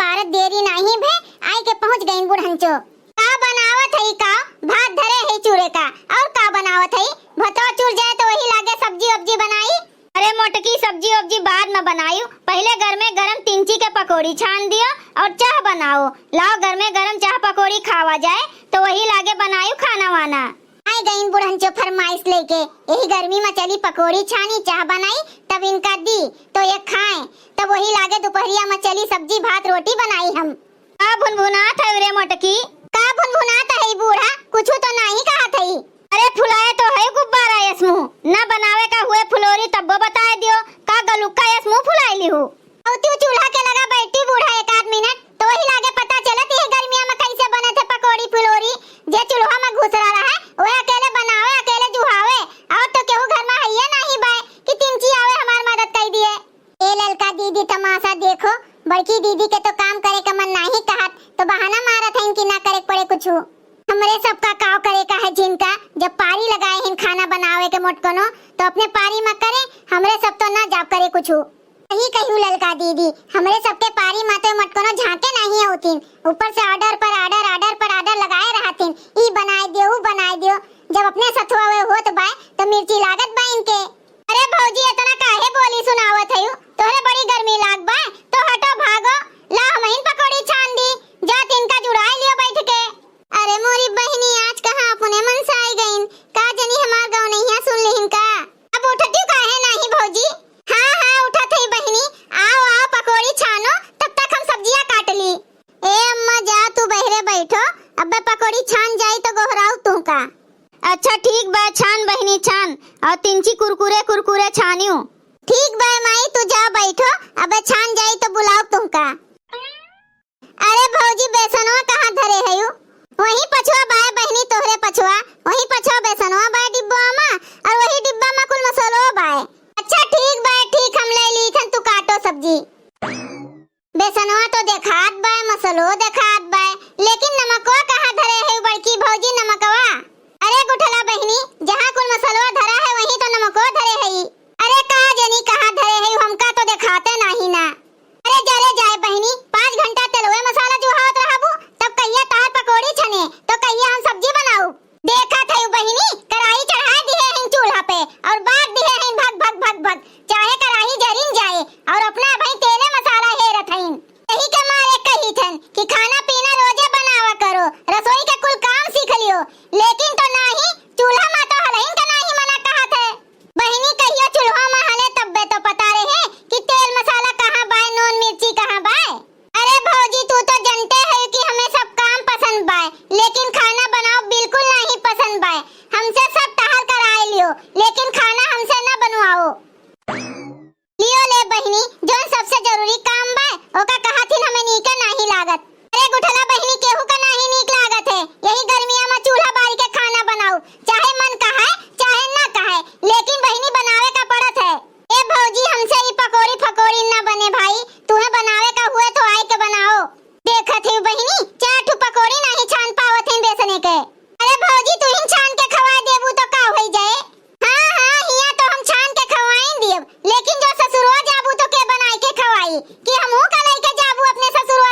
बारत देरी नहीं भे आई के पहुंच गईन बुढ़ंचो। का बनावत हई का भात धरे है चूरे का और का बनावत हई भतवा चूर जाए तो वही लागे सब्जी वब्जी बनाई। अरे मोटकी सब्जी वब्जी बाद में बनाई पहले घर में गरम तिंची के पकौड़ी छान दियो और चाह बनाओ। लाओ घर में गरम चाह पकौड़ी खावा जाए तो वही लागे बनाई खाना वाना। आई गईन बुढ़ंचो फरमाइश लेके यही गर्मी में चली पकौड़ी छानी चाह बनाई तब इनका दी तो ये खाए तब वही लागे दोपहरिया में चली सब्जी भात रोटी बनाई हम। का भुनभुनात है रे मोटकी का भुनभुनात है बूढ़ा कुछ तो नहीं कहा थई। अरे फुलाए तो है गुब्बारा यस मुंह न बनावे का हुए फुलोरी तब बताए दियो का गलुक्का यस मुंह फुलाई ली हूं। औती चूल्हा के लगा बैठी बूढ़ा एक आध मिनट तो वही लागे पता चलत है गर्मिया में कैसे बने थे पकौड़ी फुलोरी। जे चूल्हा में घुस रहा है वो अकेले बनावे अकेले जुहावे और तो केहू घर में हइये नहीं बाय कि तिमची आवे हमार मदद कर दिए। ए ललका दीदी तमाशा देखो बड़की दीदी के तो काम करे का मन नहीं कहत तो बहाना मारत है कि ना करे पड़े कुछ। हमरे सबका काव करे का है जिनका जब पारी लगाए हैं खाना बनावे के मोटकनो तो अपने पारी में करे हमरे सब तो ना जाप करे कुछ। यही कहूँ ललका दीदी हमरे सबके पारी माते मोटकनो झांके नहीं होतीन ऊपर से ऑर्डर पर ऑर्डर लगाए रहतीन ई बनाए दियो जब अपने सथुआ वे होत बाय तो मिर्ची लागत बा इनके। अरे भौजी इतना काहे बोली सुनावत हयू तोरे बड़ी गर्मी लाग बा तो हटो भागो ला हमइन पकौड़ी छान दी जा तिनका जुड़ाई लियो बैठ के। अरे मोरी बहनी आज कहां अपने मन से आई गईन का जनी हमार गांव नहीं सुन लेहिन का अब उठती काहे नहीं भौजी। हां उठत है बहनी आओ पकौड़ी छानो तब तक हम सब्जियां काट ली। ए अम्मा जा तू बहरे बैठो अब पकौड़ी छान जाई तो गोहराऊ तू का। अच्छा ठीक बा छान बहनी छान और तिंची कुरकुरे छानियो। ठीक बा माई तू जा बैठो अब छान जाई तो बुलाओ तुम का। अरे भौजी बेसनवा कहां धरे हयू वही पछुआ बाय बहनी तोहरे पछुआ वही पछुआ बेसनवा बाय डिब्बा में और वही डिब्बा में कुल मसालो बाय। अच्छा ठीक बाय ठीक हम ले लीथन तू काटो सब्जी। बेसनवा तो देखात बाय मसालो देखात बाय लेकिन नमकवा कहां धरे है बड़की भौजी नमकवा। अरे गुठला बहनी जहां कुल मसालो धरा है वही तो नमकवा धरे है। अरे कहां जनी कहां धरे है हमका तो देखाते नहीं ना। अरे जरे जाए बहनी 5 घंटा तेलवे मसाला जुहावत रहबू तब कहिया तार पकौड़ी छने तो कहिया हम सब्जी बनाऊ। देखा थे बहनी कढ़ाई चढ़ा दिए हैं चूल्हा पे और बात दिए हैं भग चाहे कढ़ाई जरिन जाए और अपना भाई तेले मसाला हेरत हईन। यही के मारे कही थन कि खाना पीना रोजे बनावा करो रसोई के कुल काम सीख लियो लेकिन तो नहीं चूल्हा में तो हलइन का नहीं मना कहा थे। बहनी कहिया चूल्हा में हले तब्बे तो पता रहे कि तेल मसाला कहां बाय नून मिर्ची कहां बाय। अरे भौजी तू तो जानते है कि हमें सब काम पसंद बाय लेकिन खाना बनाओ बिल्कुल नहीं पसंद बाय। हमसे सब टहल कराए लियो लेकिन खाना हमसे न बनवाओ। लियो ले बहनी जोन सबसे जरूरी काम बाय ओका कहा थी हमें नीके नहीं लागत। अरे गुठला बहनी केहू का नहीं नीक लागत है यही गर्मिया में चूल्हा बाल के खाना बनाओ चाहे मन कहे चाहे ना कहे लेकिन बहनी बनावे का पड़त है। ए भौजी हमसे ई पकौड़ी फकौड़ी ना बने भाई तुम्हें बनावे का हुए तो आई के बनाओ। देखत है बहनी 4 ठो पकौड़ी नहीं छान पावत है बेसने के। अरे भौजी तू ही छान के खवा देबू तो का होई जाए। हां हिया तो हम छान के खवाई देब लेकिन जो ससुरवा जाबू तो के बनाई के खवाई कि हमहू का लेके जाबू अपने ससुरवा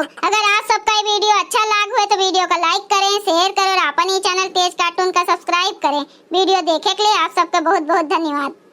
अगर आप सबका ये वीडियो अच्छा लगा हो तो वीडियो को लाइक करें, शेयर करें और अपन ही चैनल तेज कार्टून का सब्सक्राइब करें। वीडियो देखे के लिए आप सबका बहुत बहुत धन्यवाद।